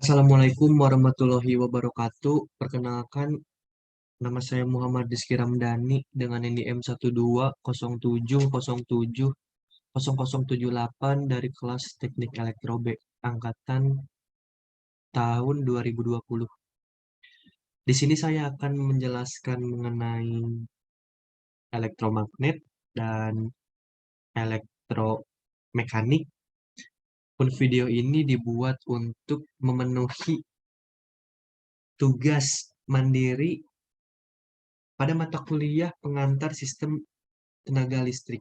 Assalamualaikum warahmatullahi wabarakatuh. Perkenalkan, nama saya Muhammad Rizky Ramdhani dengan NIM 12070700078 dari kelas Teknik Elektro B angkatan tahun 2020. Di sini saya akan menjelaskan mengenai elektromagnet dan elektromekanik. Pun video ini dibuat untuk memenuhi tugas mandiri pada mata kuliah pengantar sistem tenaga listrik.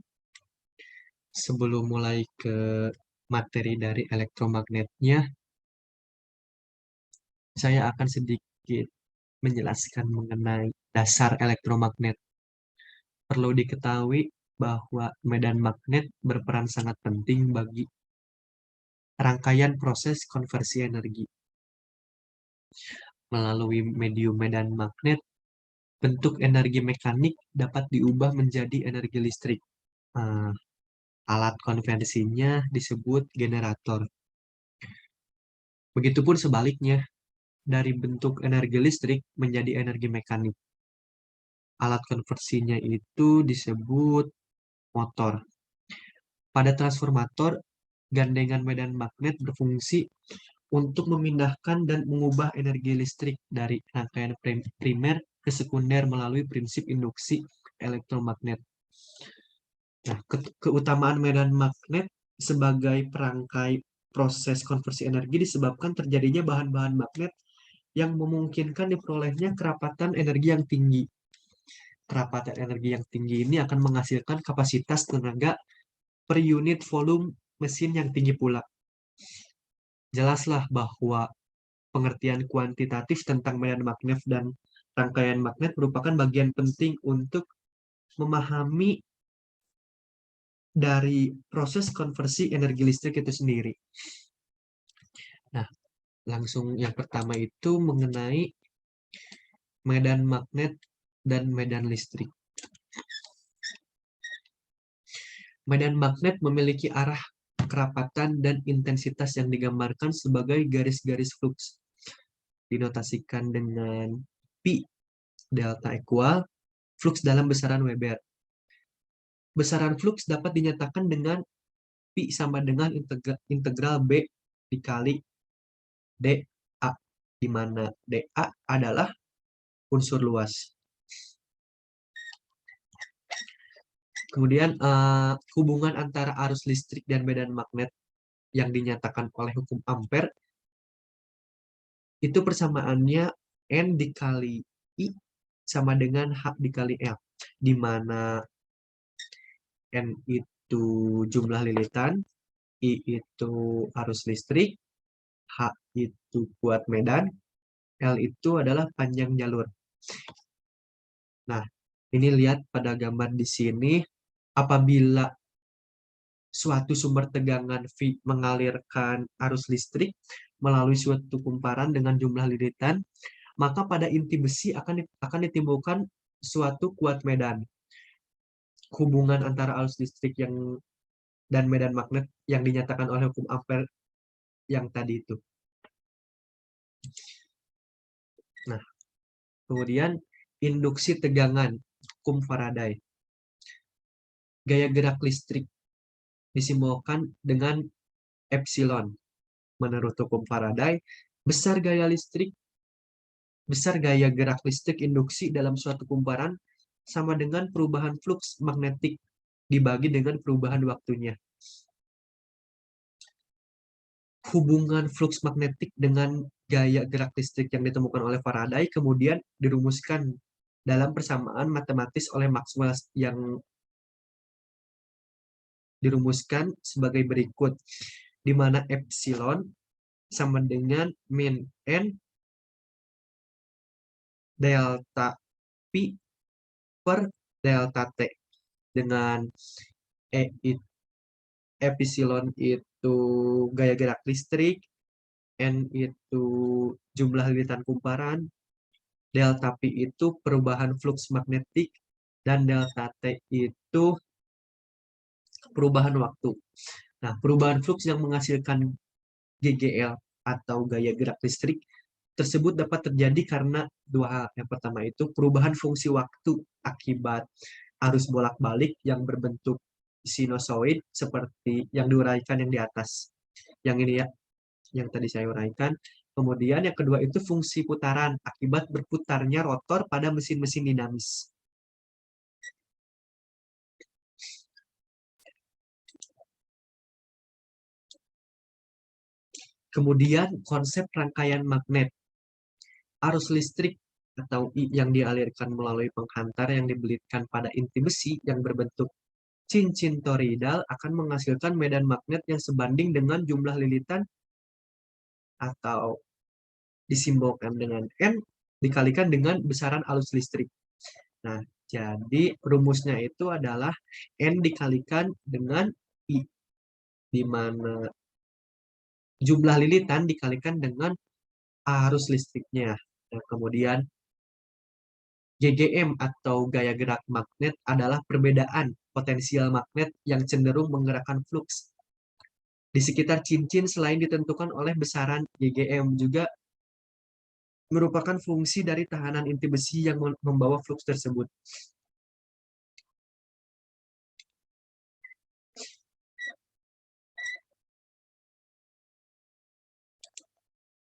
Sebelum mulai ke materi dari elektromagnetnya, saya akan sedikit menjelaskan mengenai dasar elektromagnet. Perlu diketahui bahwa medan magnet berperan sangat penting bagi rangkaian proses konversi energi. Melalui medium medan magnet, bentuk energi mekanik dapat diubah menjadi energi listrik. Alat konversinya disebut generator. Begitupun sebaliknya, dari bentuk energi listrik menjadi energi mekanik. Alat konversinya itu disebut motor. Pada transformator, gandengan medan magnet berfungsi untuk memindahkan dan mengubah energi listrik dari rangkaian primer ke sekunder melalui prinsip induksi elektromagnet. Nah, keutamaan medan magnet sebagai perangkai proses konversi energi disebabkan terjadinya bahan-bahan magnet yang memungkinkan diperolehnya kerapatan energi yang tinggi. Kerapatan energi yang tinggi ini akan menghasilkan kapasitas tenaga per unit volume mesin yang tinggi pula. Jelaslah bahwa pengertian kuantitatif tentang medan magnet dan rangkaian magnet merupakan bagian penting untuk memahami dari proses konversi energi listrik itu sendiri. Nah, langsung yang pertama itu mengenai medan magnet dan medan listrik. Medan magnet memiliki arah, kerapatan, dan intensitas yang digambarkan sebagai garis-garis fluks. Dinotasikan dengan P delta equal fluks dalam besaran Weber. Besaran fluks dapat dinyatakan dengan P sama dengan integral B dikali dA, di mana dA adalah unsur luas. Kemudian hubungan antara arus listrik dan medan magnet yang dinyatakan oleh hukum Ampere itu persamaannya N dikali I sama dengan H dikali L, di mana N itu jumlah lilitan, I itu arus listrik, H itu kuat medan, L itu adalah panjang jalur. Nah, ini lihat pada gambar di sini, apabila suatu sumber tegangan V mengalirkan arus listrik melalui suatu kumparan dengan jumlah lilitan, maka pada inti besi akan ditimbulkan suatu kuat medan. Hubungan antara arus listrik dan medan magnet yang dinyatakan oleh hukum Ampere yang tadi itu. Nah, kemudian induksi tegangan, hukum Faraday. Gaya gerak listrik disimbolkan dengan epsilon. Menurut hukum Faraday, besar gaya gerak listrik induksi dalam suatu kumparan sama dengan perubahan fluks magnetik dibagi dengan perubahan waktunya. Hubungan fluks magnetik dengan gaya gerak listrik yang ditemukan oleh Faraday kemudian dirumuskan dalam persamaan matematis oleh Maxwell yang dirumuskan sebagai berikut, di mana epsilon sama dengan min N delta P per delta T, dengan epsilon itu gaya gerak listrik, N itu jumlah lilitan kumparan, delta P itu perubahan fluks magnetik, dan delta T itu perubahan waktu. Nah, perubahan fluks yang menghasilkan GGL atau gaya gerak listrik tersebut dapat terjadi karena dua hal. Yang pertama itu perubahan fungsi waktu akibat arus bolak-balik yang berbentuk sinusoid seperti yang diuraikan yang di atas. Yang ini ya, yang tadi saya uraikan. Kemudian yang kedua itu fungsi putaran akibat berputarnya rotor pada mesin-mesin dinamis. Kemudian konsep rangkaian magnet. Arus listrik atau yang dialirkan melalui penghantar yang dibelitkan pada inti besi yang berbentuk cincin toroidal akan menghasilkan medan magnet yang sebanding dengan jumlah lilitan atau disimbolkan dengan N dikalikan dengan besaran arus listrik. Nah, jadi rumusnya itu adalah N dikalikan dengan I, di mana jumlah lilitan dikalikan dengan arus listriknya. Nah, kemudian GGM atau gaya gerak magnet adalah perbedaan potensial magnet yang cenderung menggerakkan fluks di sekitar cincin selain ditentukan oleh besaran GGM juga merupakan fungsi dari tahanan inti besi yang membawa fluks tersebut.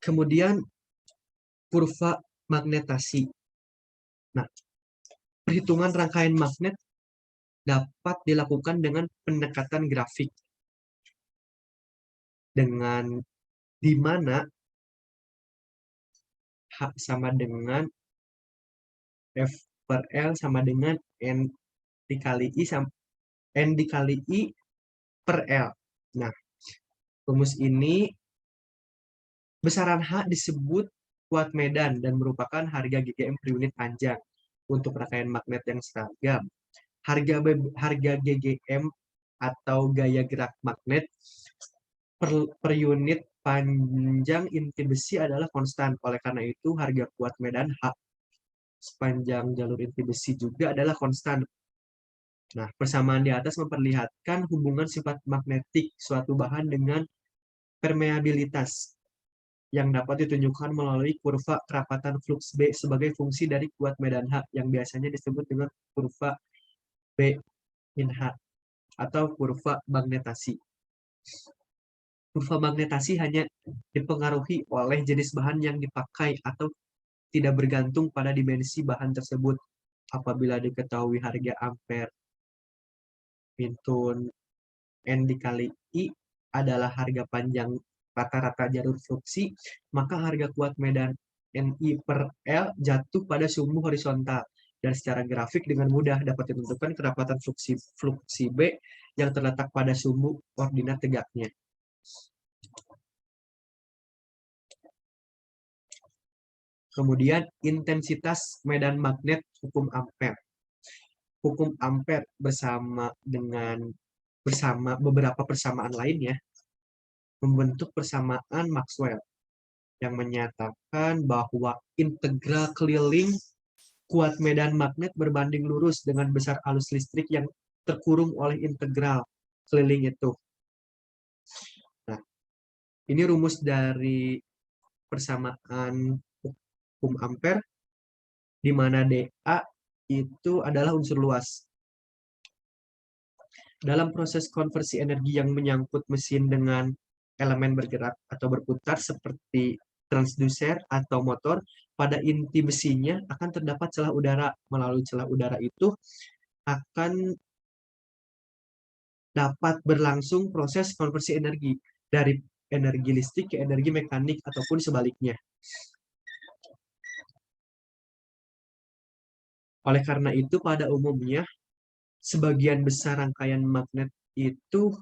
Kemudian kurva magnetasi. Nah, perhitungan rangkaian magnet dapat dilakukan dengan pendekatan grafik dengan di mana H sama dengan F per L sama dengan N dikali I N dikali I per L. Nah, rumus ini besaran H disebut kuat medan dan merupakan harga GGM per unit panjang untuk rangkaian magnet yang seragam. Harga GGM atau gaya gerak magnet per unit panjang inti besi adalah konstan. Oleh karena itu, harga kuat medan H sepanjang jalur inti besi juga adalah konstan. Nah, persamaan di atas memperlihatkan hubungan sifat magnetik suatu bahan dengan permeabilitas yang dapat ditunjukkan melalui kurva kerapatan fluks B sebagai fungsi dari kuat medan H yang biasanya disebut dengan kurva B in H atau kurva magnetasi. Kurva magnetasi hanya dipengaruhi oleh jenis bahan yang dipakai atau tidak bergantung pada dimensi bahan tersebut. Apabila diketahui harga ampere pintun N dikali I adalah harga panjang rata-rata jalur fluksi, maka harga kuat medan NI per L jatuh pada sumbu horizontal dan secara grafik dengan mudah dapat ditentukan kerapatan fluksi B yang terletak pada sumbu ordinat tegaknya. Kemudian intensitas medan magnet hukum ampere. Hukum ampere bersama beberapa persamaan lainnya membentuk persamaan Maxwell yang menyatakan bahwa integral keliling kuat medan magnet berbanding lurus dengan besar arus listrik yang terkurung oleh integral keliling itu. Nah, ini rumus dari persamaan hukum ampere, di mana dA itu adalah unsur luas. Dalam proses konversi energi yang menyangkut mesin dengan elemen bergerak atau berputar seperti transducer atau motor, pada inti besinya akan terdapat celah udara. Melalui celah udara itu akan dapat berlangsung proses konversi energi dari energi listrik ke energi mekanik ataupun sebaliknya. Oleh karena itu, pada umumnya, sebagian besar rangkaian magnet itu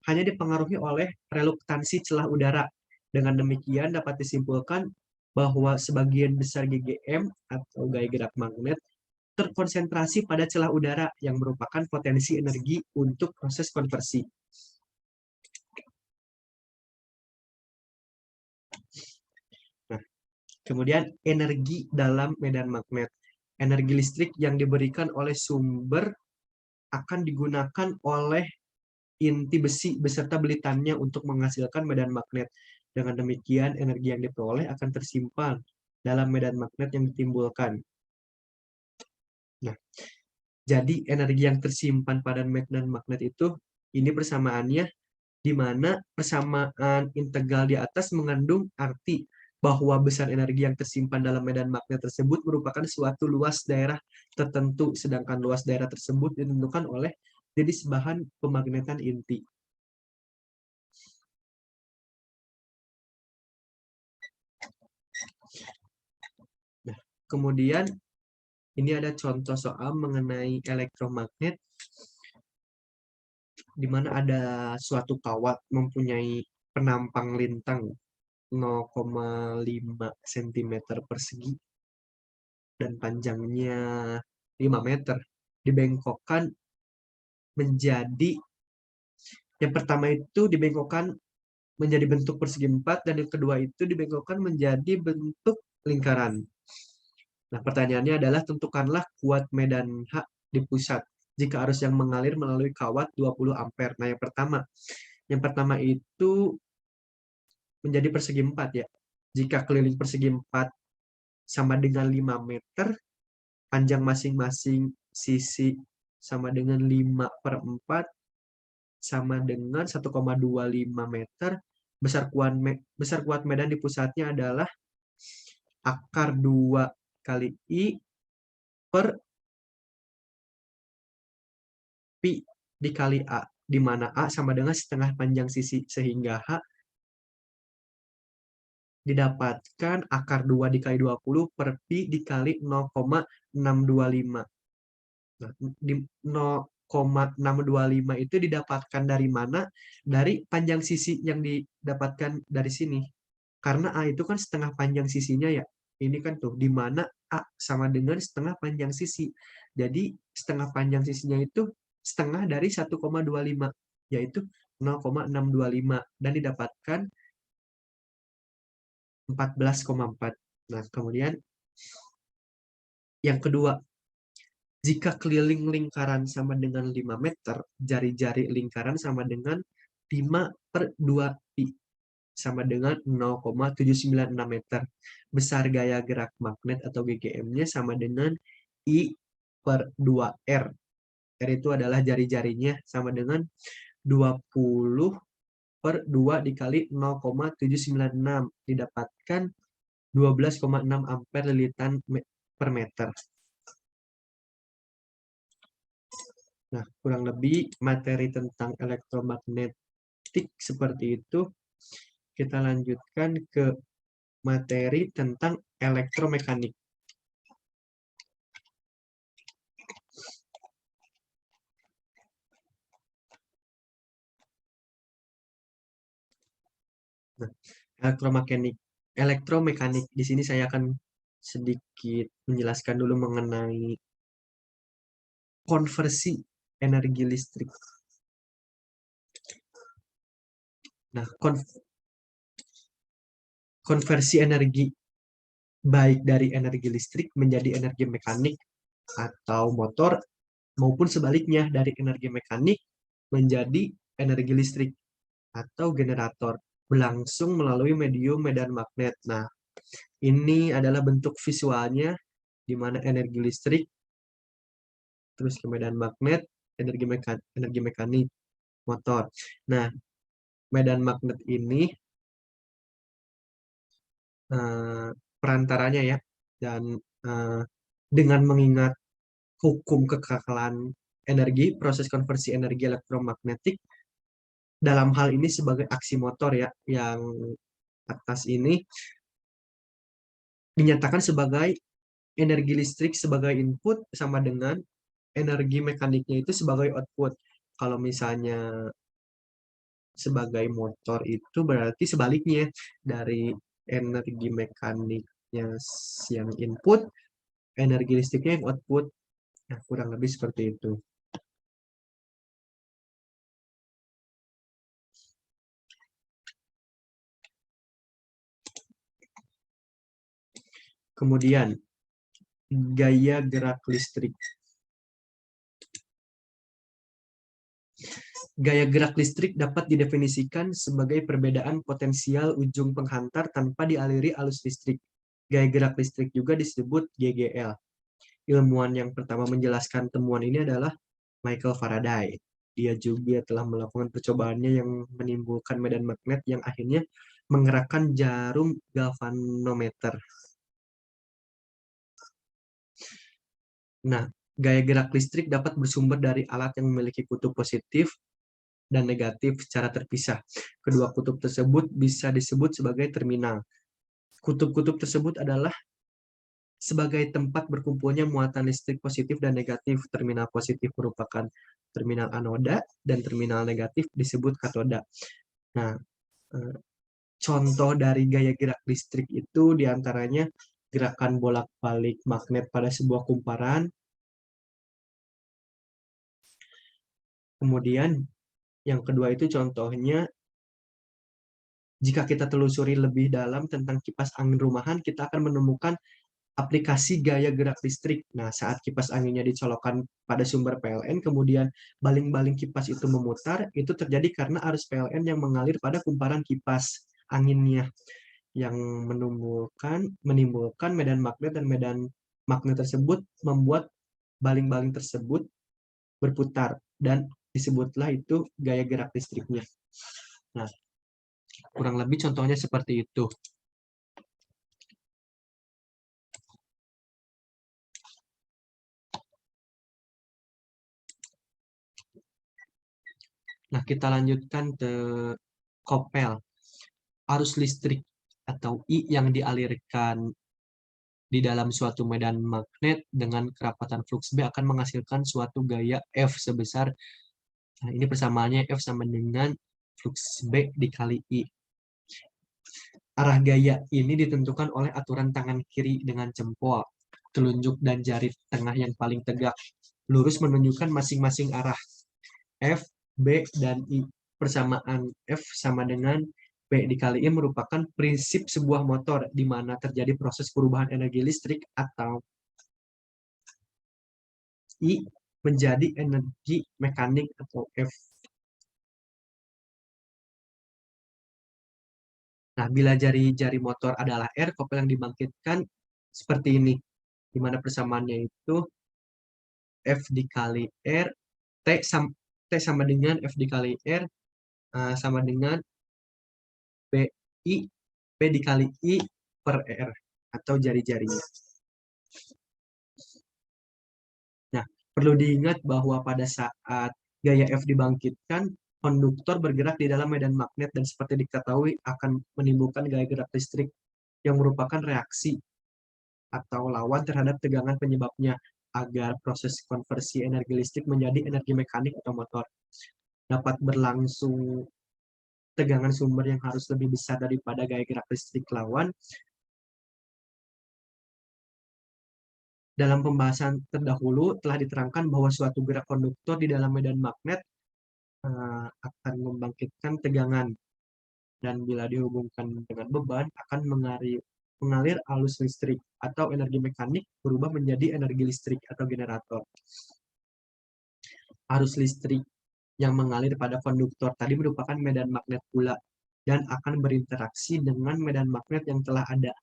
hanya dipengaruhi oleh reluktansi celah udara. Dengan demikian dapat disimpulkan bahwa sebagian besar GGM atau gaya gerak magnet terkonsentrasi pada celah udara yang merupakan potensi energi untuk proses konversi. Nah, kemudian energi dalam medan magnet. Energi listrik yang diberikan oleh sumber akan digunakan oleh inti besi beserta belitannya untuk menghasilkan medan magnet. Dengan demikian, energi yang diperoleh akan tersimpan dalam medan magnet yang ditimbulkan. Nah, jadi energi yang tersimpan pada medan magnet itu, ini persamaannya di mana persamaan integral di atas mengandung arti bahwa besar energi yang tersimpan dalam medan magnet tersebut merupakan suatu luas daerah tertentu, sedangkan luas daerah tersebut ditentukan oleh jenis bahan pemagnetan inti. Nah, kemudian ini ada contoh soal mengenai elektromagnet, di mana ada suatu kawat mempunyai penampang lintang 0,5 cm persegi dan panjangnya 5 meter. Dibengkokkan menjadi, yang pertama itu dibengkokkan menjadi bentuk persegi 4, dan yang kedua itu dibengkokkan menjadi bentuk lingkaran. Nah, pertanyaannya adalah tentukanlah kuat medan H di pusat jika arus yang mengalir melalui kawat 20 ampere. Nah, yang pertama itu menjadi persegi 4 ya. Jika keliling persegi 4 sama dengan 5 meter, panjang masing-masing sisi sama dengan 5/4 sama dengan 1,25 meter. Besar kuat medan di pusatnya adalah akar 2 kali I per Pi dikali A, di mana A sama dengan setengah panjang sisi, sehingga H didapatkan akar 2 dikali 20 per Pi dikali 0,625. Nah, di 0,625 itu didapatkan dari mana? Dari panjang sisi yang didapatkan dari sini. Karena A itu kan setengah panjang sisinya ya. Ini kan tuh, di mana A sama dengan setengah panjang sisi. Jadi setengah panjang sisinya itu setengah dari 1,25, yaitu 0,625. Dan didapatkan 14,4. Nah, kemudian yang kedua, jika keliling lingkaran sama dengan 5 meter, jari-jari lingkaran sama dengan 5/2pi, sama dengan 0,796 meter. Besar gaya gerak magnet atau GGM-nya sama dengan I/2R. R itu adalah jari-jarinya, sama dengan 20/2 dikali 0,796, didapatkan 12,6 ampere lilitan per meter. Nah, kurang lebih materi tentang elektromagnetik seperti itu. Kita lanjutkan ke materi tentang elektromekanik. Nah, elektromekanik di sini saya akan sedikit menjelaskan dulu mengenai konversi energi listrik. Nah, konversi energi baik dari energi listrik menjadi energi mekanik atau motor, maupun sebaliknya dari energi mekanik menjadi energi listrik atau generator, berlangsung melalui medium medan magnet. Nah, ini adalah bentuk visualnya, di mana energi listrik terus ke medan magnet, energi mekanik, motor. Nah, medan magnet ini perantaranya ya, dan dengan mengingat hukum kekekalan energi, proses konversi energi elektromagnetik dalam hal ini sebagai aksi motor ya, yang atas ini dinyatakan sebagai energi listrik sebagai input sama dengan energi mekaniknya itu sebagai output. Kalau misalnya sebagai motor itu berarti sebaliknya, dari energi mekaniknya yang input, energi listriknya yang output. Nah, kurang lebih seperti itu. Kemudian, gaya gerak listrik. Gaya gerak listrik dapat didefinisikan sebagai perbedaan potensial ujung penghantar tanpa dialiri arus listrik. Gaya gerak listrik juga disebut GGL. Ilmuwan yang pertama menjelaskan temuan ini adalah Michael Faraday. Dia juga telah melakukan percobaannya yang menimbulkan medan magnet yang akhirnya menggerakkan jarum galvanometer. Nah, gaya gerak listrik dapat bersumber dari alat yang memiliki kutub positif dan negatif secara terpisah. Kedua kutub tersebut bisa disebut sebagai terminal. Kutub-kutub tersebut adalah sebagai tempat berkumpulnya muatan listrik positif dan negatif. Terminal positif merupakan terminal anoda dan terminal negatif disebut katoda. Nah, contoh dari gaya gerak listrik itu diantaranya gerakan bolak-balik magnet pada sebuah kumparan. Kemudian yang kedua itu contohnya, jika kita telusuri lebih dalam tentang kipas angin rumahan, kita akan menemukan aplikasi gaya gerak listrik. Nah, saat kipas anginnya dicolokkan pada sumber PLN, kemudian baling-baling kipas itu memutar, itu terjadi karena arus PLN yang mengalir pada kumparan kipas anginnya, yang menimbulkan medan magnet, dan medan magnet tersebut membuat baling-baling tersebut berputar, dan disebutlah itu gaya gerak listriknya. Nah, kurang lebih contohnya seperti itu. Nah, kita lanjutkan ke kopel. Arus listrik atau I yang dialirkan di dalam suatu medan magnet dengan kerapatan flux B akan menghasilkan suatu gaya F sebesar, nah ini persamaannya F sama dengan flux B dikali I. Arah gaya ini ditentukan oleh aturan tangan kiri dengan jempol, telunjuk, dan jari tengah yang paling tegak lurus menunjukkan masing-masing arah. F, B, dan I. Persamaan F sama dengan B dikali I merupakan prinsip sebuah motor di mana terjadi proses perubahan energi listrik atau I menjadi energi mekanik atau F. Nah, bila jari-jari motor adalah R, kopel yang dibangkitkan seperti ini, di mana persamaannya itu F dikali R, T sama dengan F dikali R, sama dengan B dikali I per R, atau jari-jarinya. Nah, perlu diingat bahwa pada saat gaya F dibangkitkan, konduktor bergerak di dalam medan magnet dan seperti diketahui akan menimbulkan gaya gerak listrik yang merupakan reaksi atau lawan terhadap tegangan penyebabnya agar proses konversi energi listrik menjadi energi mekanik atau motor dapat berlangsung. Tegangan sumber yang harus lebih besar daripada gaya gerak listrik lawan. Dalam pembahasan terdahulu telah diterangkan bahwa suatu gerak konduktor di dalam medan magnet akan membangkitkan tegangan, dan bila dihubungkan dengan beban akan mengalir arus listrik atau energi mekanik berubah menjadi energi listrik atau generator. Arus listrik yang mengalir pada konduktor tadi merupakan medan magnet pula dan akan berinteraksi dengan medan magnet yang telah ada.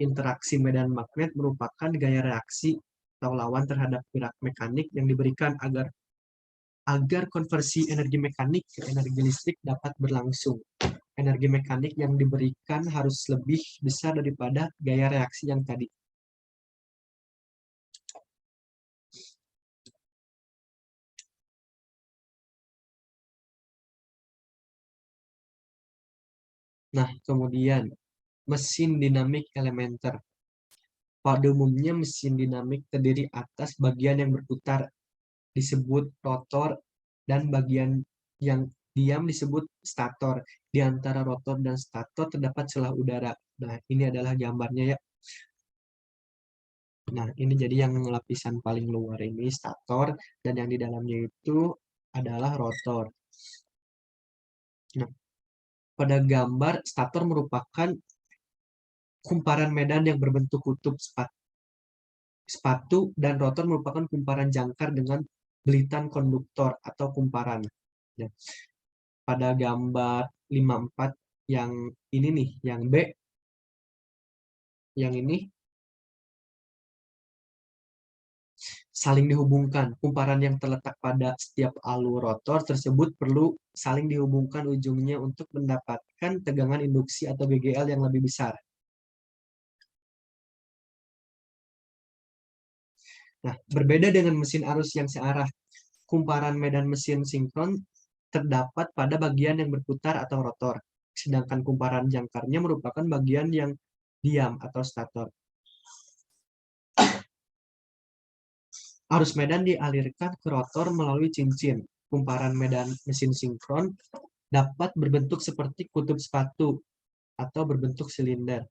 Interaksi medan magnet merupakan gaya reaksi atau lawan terhadap gerak mekanik yang diberikan agar konversi energi mekanik ke energi listrik dapat berlangsung. Energi mekanik yang diberikan harus lebih besar daripada gaya reaksi yang tadi. Nah, kemudian mesin dinamik elementer. Pada umumnya mesin dinamik terdiri atas bagian yang berputar disebut rotor dan bagian yang diam disebut stator. Di antara rotor dan stator terdapat celah udara. Nah, ini adalah gambarnya ya. Nah, ini jadi yang lapisan paling luar ini stator, dan yang di dalamnya itu adalah rotor. Nah, pada gambar stator merupakan kumparan medan yang berbentuk kutub sepatu, dan rotor merupakan kumparan jangkar dengan belitan konduktor atau kumparan. Ya. Pada gambar 54 yang ini nih, yang B, yang ini saling dihubungkan. Kumparan yang terletak pada setiap alur rotor tersebut perlu saling dihubungkan ujungnya untuk mendapatkan tegangan induksi atau GGL yang lebih besar. Nah, berbeda dengan mesin arus yang searah, kumparan medan mesin sinkron terdapat pada bagian yang berputar atau rotor, sedangkan kumparan jangkarnya merupakan bagian yang diam atau stator. Arus medan dialirkan ke rotor melalui cincin. Kumparan medan mesin sinkron dapat berbentuk seperti kutub sepatu atau berbentuk silinder.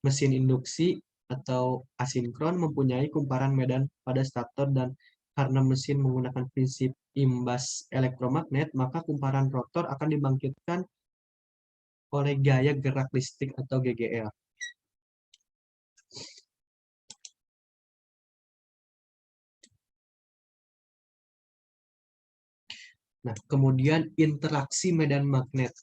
Mesin induksi atau asinkron mempunyai kumparan medan pada stator dan karena mesin menggunakan prinsip imbas elektromagnet, maka kumparan rotor akan dibangkitkan oleh gaya gerak listrik atau GGL. Nah, kemudian interaksi medan magnet.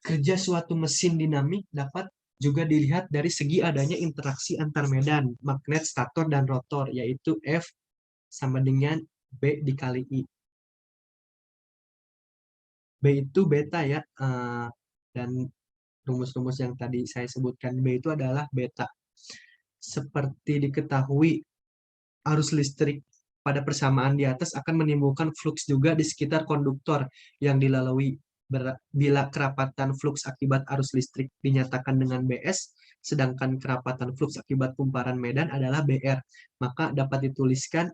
Kerja suatu mesin dinamik dapat juga dilihat dari segi adanya interaksi antar medan magnet stator dan rotor, yaitu F sama dengan B dikali I. B itu beta ya, dan rumus-rumus yang tadi saya sebutkan B itu adalah beta. Seperti diketahui, arus listrik pada persamaan di atas akan menimbulkan flux juga di sekitar konduktor yang dilalui. Bila kerapatan flux akibat arus listrik dinyatakan dengan Bs, sedangkan kerapatan flux akibat kumparan medan adalah Br, maka dapat dituliskan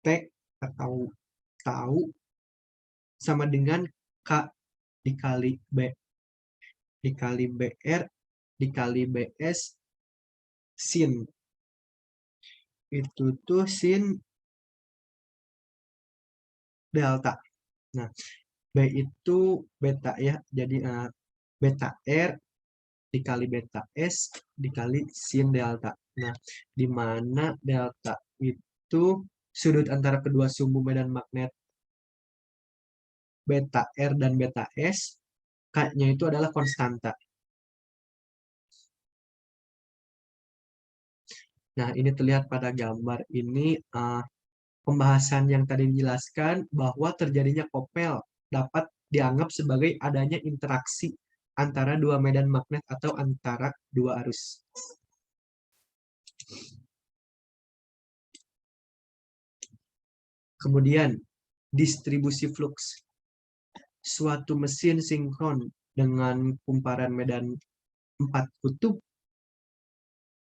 T atau tau sama dengan K dikali B dikali BR dikali BS sin. Itu tuh sin delta. Nah, B itu beta ya. Jadi beta R dikali beta S dikali sin delta. Nah, di mana delta itu sudut antara kedua sumbu medan magnet beta R dan beta S, K-nya itu adalah konstanta. Nah, ini terlihat pada gambar ini pembahasan yang tadi dijelaskan bahwa terjadinya kopel dapat dianggap sebagai adanya interaksi antara dua medan magnet atau antara dua arus. Kemudian, distribusi flux. Suatu mesin sinkron dengan kumparan medan 4 kutub,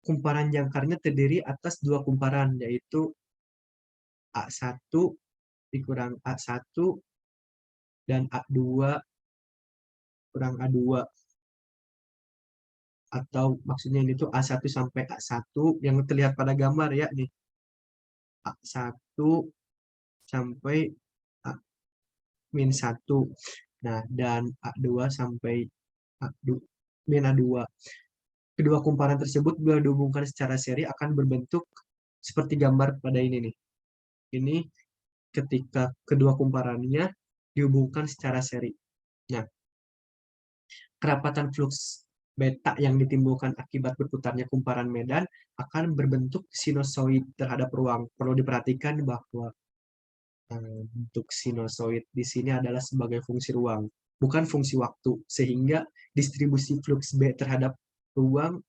kumparan jangkarnya terdiri atas dua kumparan, yaitu A1 dikurang A1 dan A2 kurang A2. Atau maksudnya ini tuh A1 sampai A1 yang terlihat pada gambar ya nih. A1 sampai A-1. Nah, dan A2 sampai A2, min A2. Kedua kumparan tersebut bila dihubungkan secara seri akan berbentuk seperti gambar pada ini nih. Ini ketika kedua kumparannya dihubungkan secara seri. Nah, kerapatan flux beta yang ditimbulkan akibat berputarnya kumparan medan akan berbentuk sinusoid terhadap ruang. Perlu diperhatikan bahwa bentuk sinusoid di sini adalah sebagai fungsi ruang, bukan fungsi waktu, sehingga distribusi flux B terhadap ruang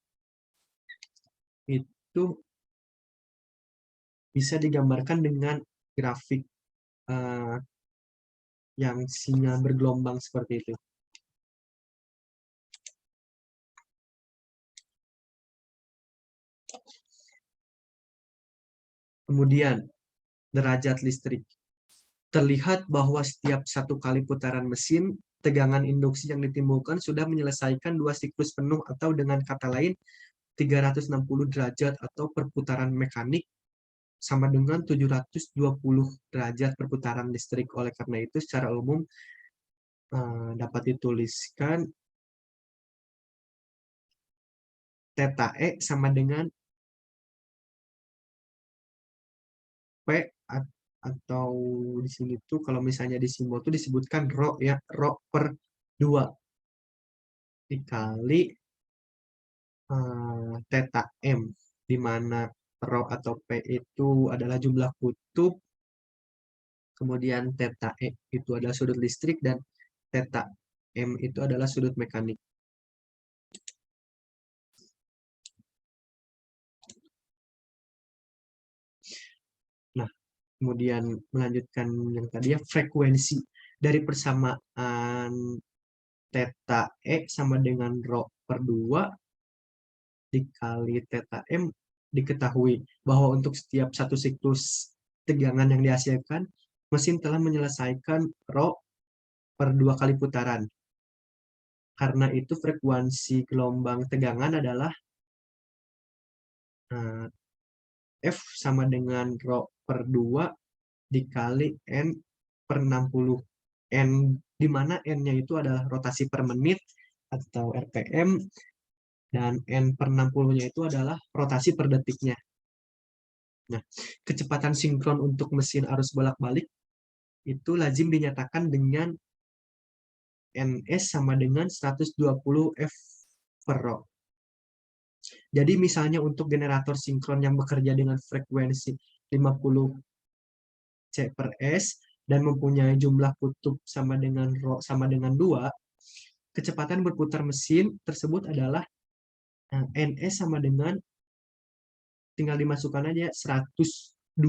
itu bisa digambarkan dengan grafik uh, yang sinyal bergelombang seperti itu. Kemudian, derajat listrik. Terlihat bahwa setiap satu kali putaran mesin, tegangan induksi yang ditimbulkan sudah menyelesaikan dua siklus penuh atau dengan kata lain 360 derajat atau perputaran mekanik sama dengan 720 derajat perputaran listrik. Oleh karena itu secara umum dapat dituliskan theta E sama dengan P atau di sini tuh kalau misalnya di simbol tuh disebutkan rho ya, rho per 2 dikali theta M, di mana rho atau P itu adalah jumlah kutub, kemudian theta E itu adalah sudut listrik, dan theta M itu adalah sudut mekanik. Nah, kemudian melanjutkan yang tadi ya, frekuensi dari persamaan theta E sama dengan rho per 2 dikali theta M, diketahui bahwa untuk setiap satu siklus tegangan yang dihasilkan, mesin telah menyelesaikan rho per 2 kali putaran. Karena itu frekuensi gelombang tegangan adalah F sama dengan rho per 2 dikali N per 60. N, di mana N-nya itu adalah rotasi per menit atau RPM, dan N per 60-nya itu adalah rotasi per detiknya. Nah, kecepatan sinkron untuk mesin arus bolak-balik itu lazim dinyatakan dengan NS sama dengan 120 F per rho. Jadi misalnya untuk generator sinkron yang bekerja dengan frekuensi 50 C per S dan mempunyai jumlah kutub sama dengan rho sama dengan 2, kecepatan berputar mesin tersebut adalah NS sama dengan, tinggal dimasukkan aja, 120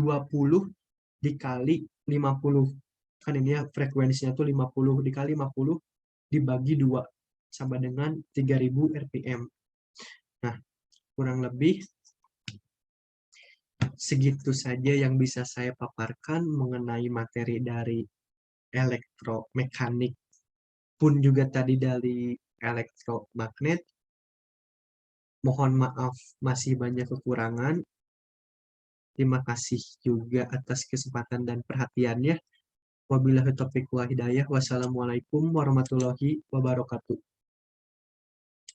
dikali 50. Kan ini ya frekuensinya tuh 50 dikali 50 dibagi 2 sama dengan 3000 RPM. Nah, kurang lebih segitu saja yang bisa saya paparkan mengenai materi dari elektromekanik, pun juga tadi dari elektromagnet. Mohon maaf masih banyak kekurangan. Terima kasih juga atas kesempatan dan perhatiannya. Wabillahi taufiq wal hidayah. Wassalamualaikum warahmatullahi wabarakatuh.